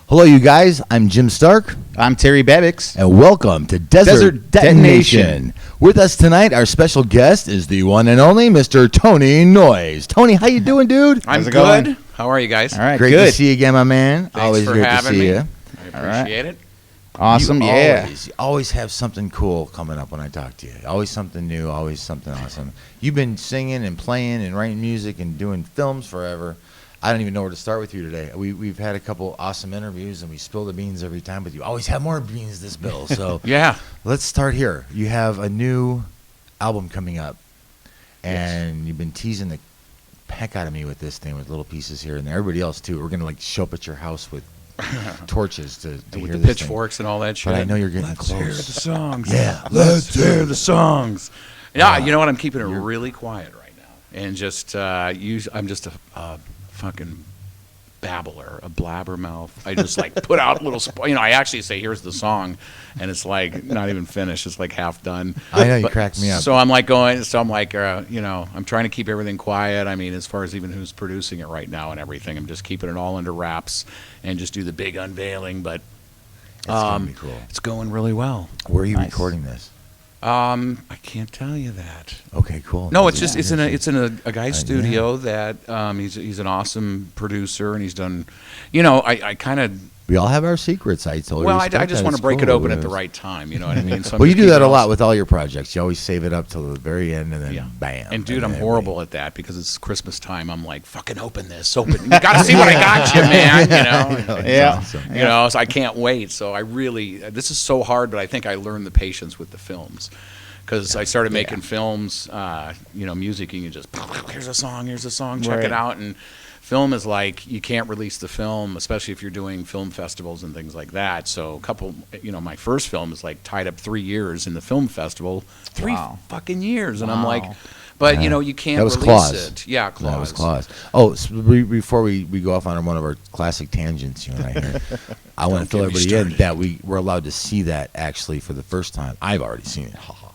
Hello, you guys. I'm Jim Stark. I'm Terry Babicz. And welcome to Desert Detonation. With us tonight, our special guest is the one and only Mr. Tony Noyes. Tony, how you doing, dude? I'm good. How are you guys? All right, great good. to see you again, my man. Thanks always for great having to see me. you. I appreciate it. Awesome, You always have something cool coming up when I talk to you. Always something new, always something awesome. You've been singing and playing and writing music and doing films forever. I don't even know where to start with you today. We've had a couple awesome interviews, and we spill the beans every time, but you always have more beans this bill. So Yeah. let's start here. You have a new album coming up, and you've been teasing the heck out of me with this thing with little pieces here and there. Everybody else, too. We're going to like show up at your house with torches to With hear the this pitchforks and all that shit. But I know you're getting Let's close. hear the songs. Yeah. Let's hear the songs. Yeah, you know what? I'm keeping it really quiet right now. And just, I'm just a fucking babbler, a blabbermouth. I just like put out little, I actually say, here's the song, and it's like not even finished. It's like half done. I know, you cracked me up. So I'm like I'm trying to keep everything quiet. I mean, as far as even who's producing it right now and everything, I'm just keeping it all under wraps and just do the big unveiling. But It's going to be cool. it's going really well. Where are you Nice. recording this? I can't tell you that. Okay, cool. No, it's in a guy's Yeah. studio that he's an awesome producer, and he's done, I kind of, We all have our secrets. I totally well, I respect just that. want It's to break it cool. open at the right time, you know what I mean? So I'm Well, you just do that keeping a all- lot with all your projects. You always save it up till the very end, and then Yeah. bam. And dude, then I'm horrible at that because it's Christmas time. I'm like, fucking open this, open. You got to see what I got you, man. You know. Yeah. Awesome. You know, so I can't wait. So I really, this is so hard, but I think I learned the patience with the films. Because I started making films, music, you can just, here's a song, check Right. it out. And film is like, you can't release the film, especially if you're doing film festivals and things like that. So my first film is like tied up 3 years in the film festival. Three Wow. fucking years. And I'm Wow. like, but Yeah. you can't That was release Claus. it. Yeah, Claus. That was Claus. Oh, so before we go off on one of our classic tangents, you and I here, I want to fill get me everybody in started. that we were allowed to see that actually for the first time. I've already seen it. Ha ha.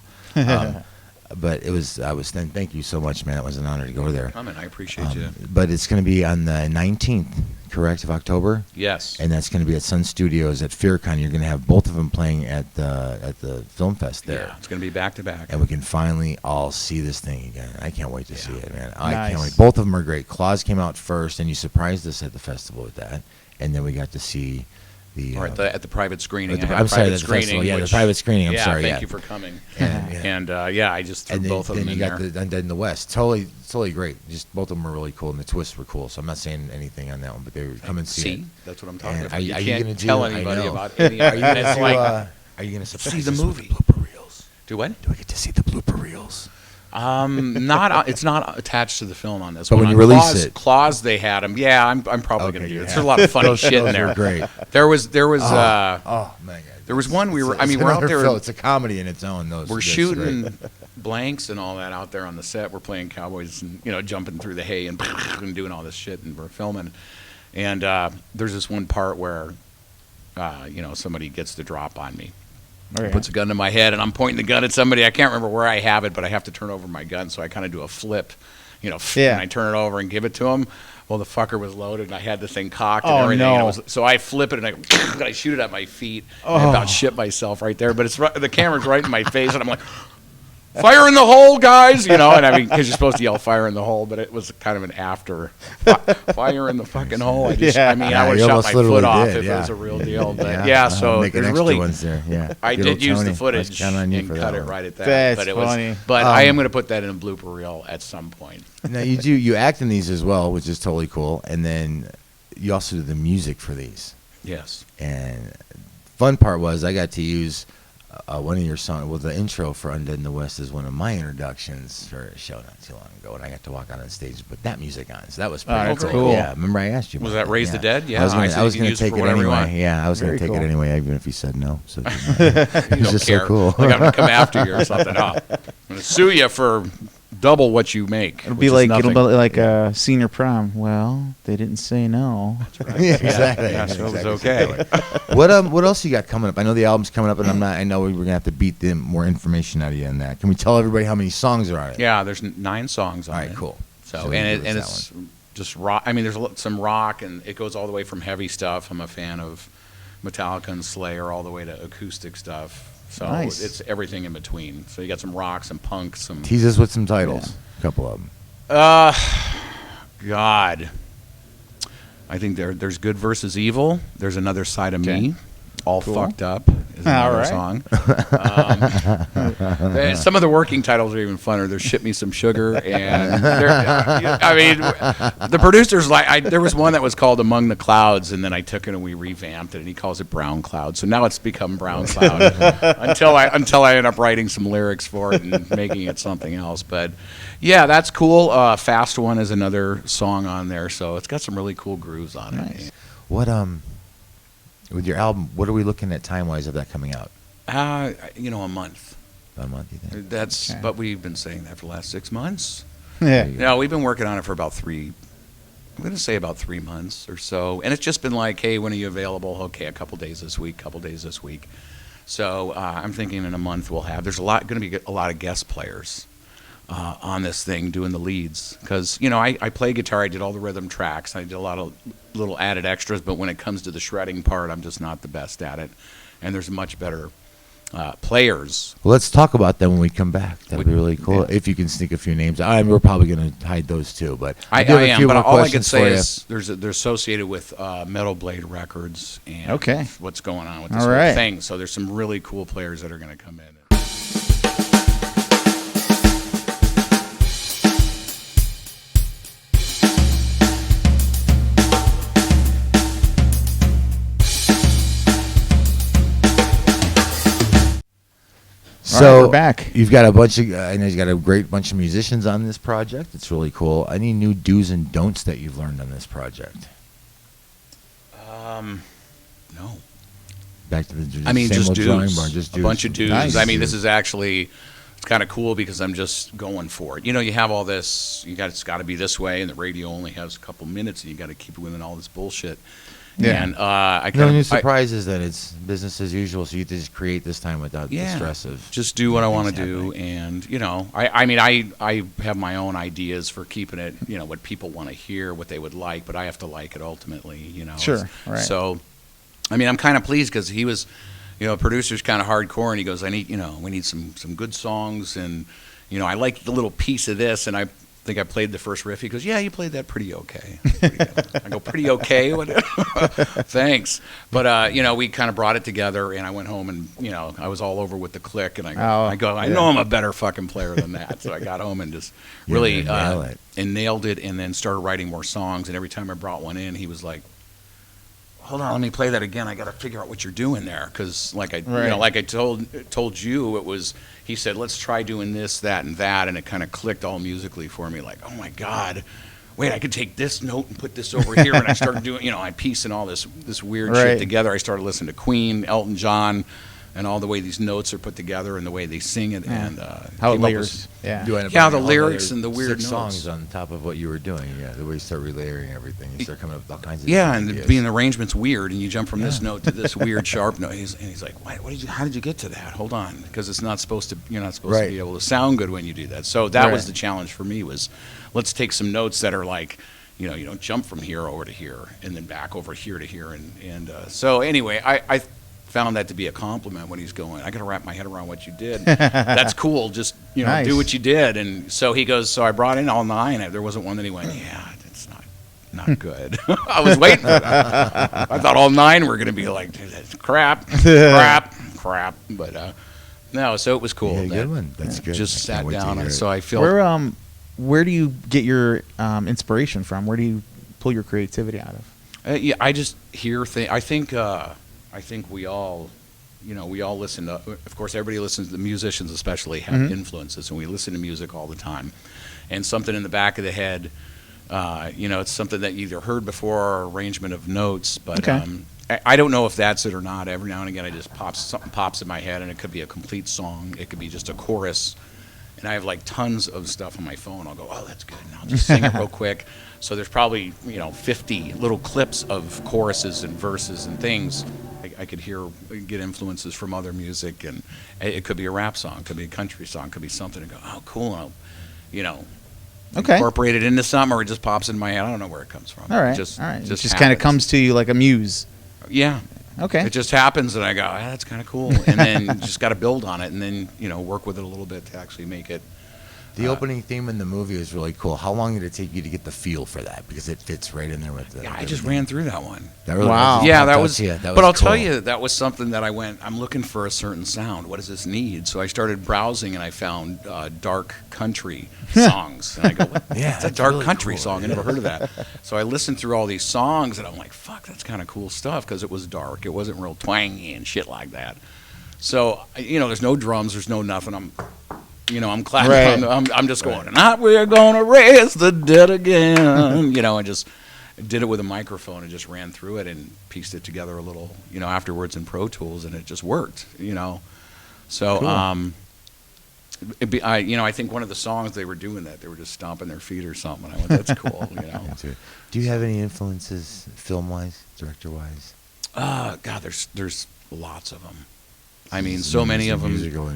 But thank you so much, man. It was an honor to go there. I appreciate you. But it's going to be on the 19th, correct, of October? Yes. And that's going to be at Sun Studios at FearCon. You're going to have both of them playing at the Film Fest there. Yeah, it's going to be back to back. And we can finally all see this thing again. I can't wait to see it, man. I can't Nice. wait. Both of them are great. Claus came out first, and you surprised us at the festival with that. And then we got to see the... Or at the private screening. I had a I'm sorry, private at the festival. screening, Yeah, the which- private screening. I'm yeah, sorry. Thank you for coming. And I just threw and both of them then in you got there. the Undead in the West. Totally great. Just both of them were really cool, and the twists were cool. So I'm not saying anything on that one, but they were come and see it. That's what I'm talking And about. are You you can't gonna do- tell I anybody know. about any Are of you it. gonna It's do, like, are you gonna surprise see the us with movie. blooper reels? do what? Do I get to see the blooper reels? It's not attached to the film on this But one. when On you release Claus, it- Claus, they had them. Yeah, I'm probably Okay, gonna do you it. have There's a lot of funny Those- shit in those there. were great. There was Oh my god. there was one we were. It's we're out another there. film. It's a comedy in its own. Those We're that's shooting great. blanks and all that out there on the set. We're playing cowboys and jumping through the hay and doing all this shit, and we're filming. And there's this one part where somebody gets the drop on me. Okay. Puts a gun to my head, and I'm pointing the gun at somebody. I can't remember where I have it, but I have to turn over my gun, so I kind of do a flip, Yeah. and I turn it over and give it to him. Well, the fucker was loaded, and I had the thing cocked and Oh, everything. no. And so I flip it, and I shoot it at my feet. I about shit myself right there, but the camera's right in my face, and I'm like, fire in the hole, guys, and I mean, because you're supposed to yell fire in the hole, but it was kind of an after fire in the fucking hole. I would have shot my foot off if it was a real deal. But so there's really ones there. Yeah, I did use the footage and cut it right at that. But it was But I am going to put that in a blooper reel at some point. Now you act in these as well, which is totally cool, and then you also do the music for these. Yes. And fun part was I got to use one of your songs. Well, the intro for Undead in the West is one of my introductions for a show not too long ago, and I got to walk out on stage and put that music on. So that was pretty cool. Yeah, remember I asked you. Was that Raise the Dead? Yeah, I was going to take it anyway. Yeah, I was going to take it anyway, even if you said no. So it was just so cool. Like I'm going to come after you or something. I'm going to sue you for double what you make. It'll be like a senior prom. Well, they didn't say no. That's right. Yeah, exactly. Yeah, so it was okay. What else you got coming up? I know the album's coming up, and I know we're gonna have to beat more information out of you on that. Can we tell everybody how many songs are on it? Yeah, there's 9 songs on it. All right, cool. So it's just rock. I mean, there's some rock, and it goes all the way from heavy stuff. I'm a fan of Metallica and Slayer, all the way to acoustic stuff. So it's everything in between. So you got some rock, some punk, some... Tease us with some titles. A couple of them. God. I think there's Good versus Evil. There's Another Side of Me. All Fucked Up is another song. Some of the working titles are even funner. There's Ship Me Some Sugar. And I mean, the producers, there was one that was called Among the Clouds, and then I took it and we revamped it, and he calls it Brown Cloud. So now it's become Brown Cloud until I end up writing some lyrics for it and making it something else. But yeah, that's cool. Fast One is another song on there, so it's got some really cool grooves on it. What with your album, what are we looking at time-wise of that coming out? A month. About a month, you think? That's, but we've been saying that for the last 6 months. Yeah. No, we've been working on it for about about 3 months or so. And it's just been like, hey, when are you available? Okay, a couple days this week. So I'm thinking in a month there's going to be a lot of guest players on this thing doing the leads. Because, I play guitar, I did all the rhythm tracks, I did a lot of little added extras, but when it comes to the shredding part, I'm just not the best at it. And there's much better players. Well, let's talk about that when we come back. That'd be really cool. Yeah. If you can sneak a few names. We're probably going to hide those too, but I am. But all I can say is they're associated with Metal Blade Records and what's going on with this whole thing. So there's some really cool players that are going to come in. So we're back. You've got a bunch of, I know you've got a great bunch of musicians on this project. It's really cool. Any new do's and don'ts that you've learned on this project? No. Back to the just dudes. Drawing board, just a bunch of dudes. Nice. I mean, this is actually, it's kind of cool because I'm just going for it. You have all this, it's got to be this way, and the radio only has a couple minutes, and you got to keep it within all this bullshit. Yeah. And no new surprises that it's business as usual, so you just create this time without the stress of just do what I want to do. And I have my own ideas for keeping it, what people want to hear, what they would like, but I have to like it ultimately, Sure. Right. So I'm kind of pleased because he was, producer's kind of hardcore, and he goes, we need some good songs, and I like the little piece of this, and I think I played the first riff. He goes, yeah, you played that pretty okay. I go, pretty okay? Thanks. But, we kind of brought it together, and I went home, and, I was all over with the click, and I know I'm a better fucking player than that. So I got home and just really nailed it, and then started writing more songs. And every time I brought one in, he was like, hold on, let me play that again. I got to figure out what you're doing there, because like I told you, it was. He said, let's try doing this, that, and that, and it kind of clicked all musically for me. Like, oh my God, wait, I could take this note and put this over here, and I started doing, I piecing all this weird shit together. I started listening to Queen, Elton John, and all the way these notes are put together and the way they sing it, and how it layers. The lyrics and the weird notes. songs on top of what you were doing. Yeah, the way you start relayering everything, you start coming up with all kinds of and ideas. Being the arrangement's weird, and you jump from this note to this weird sharp note. He's like, how did you get to that? Hold on, because it's not supposed to. You're not supposed to be able to sound good when you do that. So that was the challenge for me. Was let's take some notes that are like. You don't jump from here over to here and then back over here to here, and so anyway, I found that to be a compliment when he's going, I got to wrap my head around what you did. That's cool. Just, Nice. do what you did. And so he goes, so I brought in all 9. There wasn't one that he went, yeah, it's not good. I was waiting for that. I thought all 9 were going to be like, dude, that's crap. But no, so it was cool. Yeah, good one. That's good. Just I can't sat wait to down, hear and it. so I feel Where do you get your inspiration from? Where do you pull your creativity out of? yeah, I just hear things. I think we all, we all listen to. Of course, everybody listens. The musicians, especially, have influences, and we listen to music all the time. And something in the back of the head, it's something that you either heard before or arrangement of notes. But Okay. I don't know if that's it or not. Every now and again, something pops in my head, and it could be a complete song. It could be just a chorus. And I have like tons of stuff on my phone. I'll go, oh, that's good. And I'll just sing it real quick. So there's probably, 50 little clips of choruses and verses and things. I could get influences from other music. And it could be a rap song, it could be a country song, it could be something. And go, oh, cool. And I'll, Okay. incorporate it into something, or it just pops in my head. I don't know where it comes from. All right. It just It just kind of happens. comes to you like a muse. Yeah. Okay. It just happens, and I go, that's kind of cool. And then just got to build on it, and then, work with it a little bit to actually make it. The opening theme in the movie was really cool. How long did it take you to get the feel for that? Because it fits right in there with the. Yeah, I just ran through that one. That really Wow. was- Yeah, that that's- was. yeah, that but I'll was tell cool. you, that was something that I'm looking for a certain sound. What does this need? So I started browsing, and I found dark country songs. And I go, Yeah, it's a that's dark really country cool, song. I never heard of that. So I listened through all these songs, and I'm like, fuck, that's kind of cool stuff, because it was dark. It wasn't real twangy and shit like that. So, there's no drums, there's no nothing. I'm clapping. Right. I'm just going, tonight we're gonna raise the dead again. And just did it with a microphone and just ran through it and pieced it together a little, afterwards in Pro Tools, and it just worked. So Cool. I think one of the songs they were doing that, they were just stomping their feet or something. I went, that's cool. Do you have any influences, film-wise, director-wise? God, there's lots of them. I mean, so many of them. Musical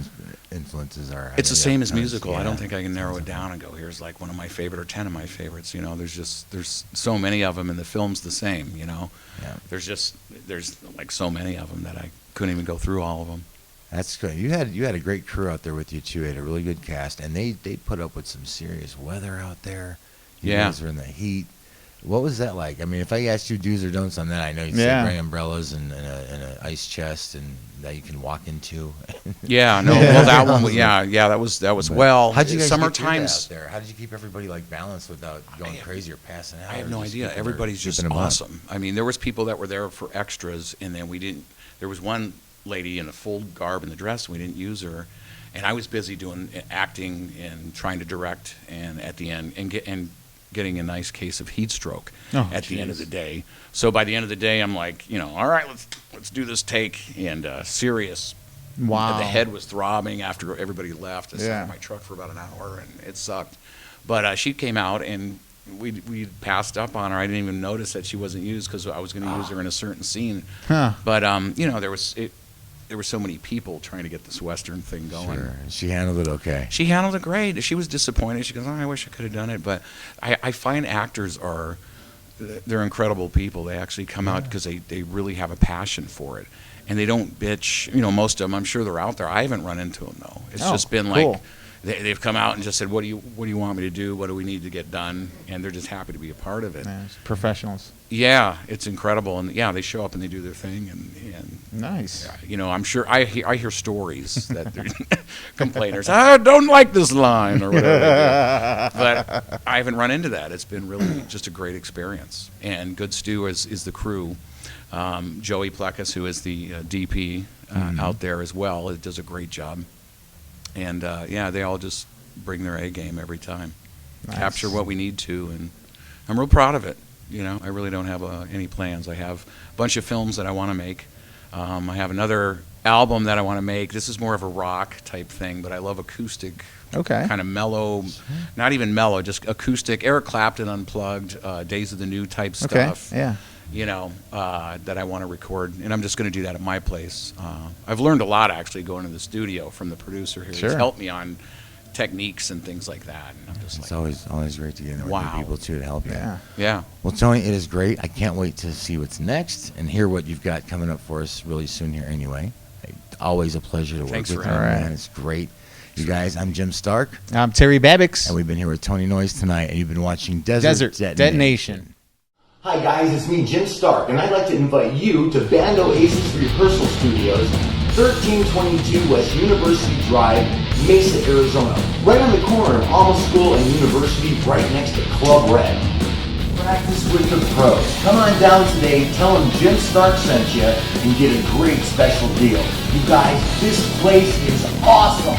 influences are. It's the same as musical. Yeah. I don't think I can narrow it down and go, here's like one of my favorite or 10 of my favorites. There's so many of them, and the film's the same. Yeah. There's like so many of them that I couldn't even go through all of them. That's good. You had a great crew out there with you too. You had a really good cast, and they put up with some serious weather out there. You Yeah. guys were in the heat. What was that like? I mean, if I asked you do's or don'ts on that, I know you Yeah. said bring umbrellas and an ice chest and that you can walk into. Yeah, no, well that one, yeah, that was well. How'd you guys summer get through that times. out there? How did you keep everybody like balanced without going crazy or passing out? I have or no just idea. keeping Everybody's just keeping 'em up? awesome. I mean, there was people that were there for extras, and then we didn't. There was one lady in a full garb in the dress, and we didn't use her. And I was busy doing acting and trying to direct, and at the end, and getting a nice case of heat stroke at the end of the day. So by the end of the day, I'm like, all right, let's do this take, and serious. Wow. The head was throbbing after everybody left. I sat in my truck for about an hour, and it sucked. But she came out, and we passed up on her. I didn't even notice that she wasn't used because I was going to use her in a certain scene. Huh. But there were so many people trying to get this Western thing going. Sure. And she handled it okay. She handled it great. She was disappointed. She goes, I wish I could have done it. But I find actors they're incredible people. They actually come out because they really have a passion for it. And they don't bitch. Most of them, I'm sure they're out there. I haven't run into them, though. It's just been cool. like they've come out and just said, what do you want me to do? What do we need to get done? And they're just happy to be a part of it. Yeah, it's professionals. Yeah, it's incredible. And, yeah, they show up and they do their thing. And Nice. I'm sure I hear stories that they're complainers. I don't like this line or whatever they do. But I haven't run into that. It's been really just a great experience. And Good Stew is the crew. Joey Plekas, who is the DP out there as well, it does a great job. And, they all just bring their A game every time. Nice. Capture what we need to. And I'm real proud of it. I really don't have any plans. I have a bunch of films that I want to make. I have another album that I want to make. This is more of a rock type thing, but I love acoustic, Okay. kind of mellow, not even mellow, just acoustic. Eric Clapton unplugged, Days of the New type Okay. stuff. Yeah. That I want to record, and I'm just going to do that at my place. I've learned a lot actually going to the studio from the producer here. Sure. He's helped me on techniques and things like that. And I'm just It's like, always great to get in there with Wow. new people too to help you. Yeah. yeah. Well, Tony, it is great. I can't wait to see what's next and hear what you've got coming up for us really soon here. Anyway, always a pleasure to work Thanks with for you, having me. man. It's great. You guys, I'm Jim Stark, I'm Terry Babicz. and we've been here with Tony Noyes tonight, and you've been watching Desert Detonation. Hi guys, it's me, Jim Stark, and I'd like to invite you to Band Oasis Rehearsal Studios, 1322 West University Drive, Mesa, Arizona, right on the corner of Alma School and University, right next to Club Red. Practice with the pros. Come on down today, tell them Jim Stark sent you, and get a great special deal. You guys, this place is awesome!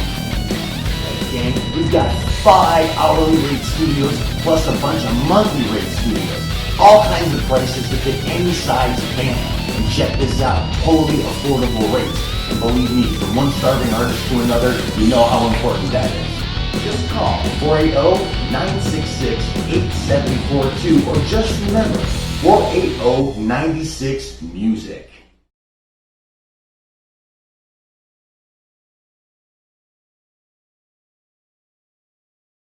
Gang, we've got 5 hourly rate studios plus a bunch of monthly rate studios. All kinds of prices to fit any size band. And check this out, totally affordable rates. And believe me, from one starving artist to another, you know how important that is. Just call 480-966-8742 or just remember 480-96-MUSIC.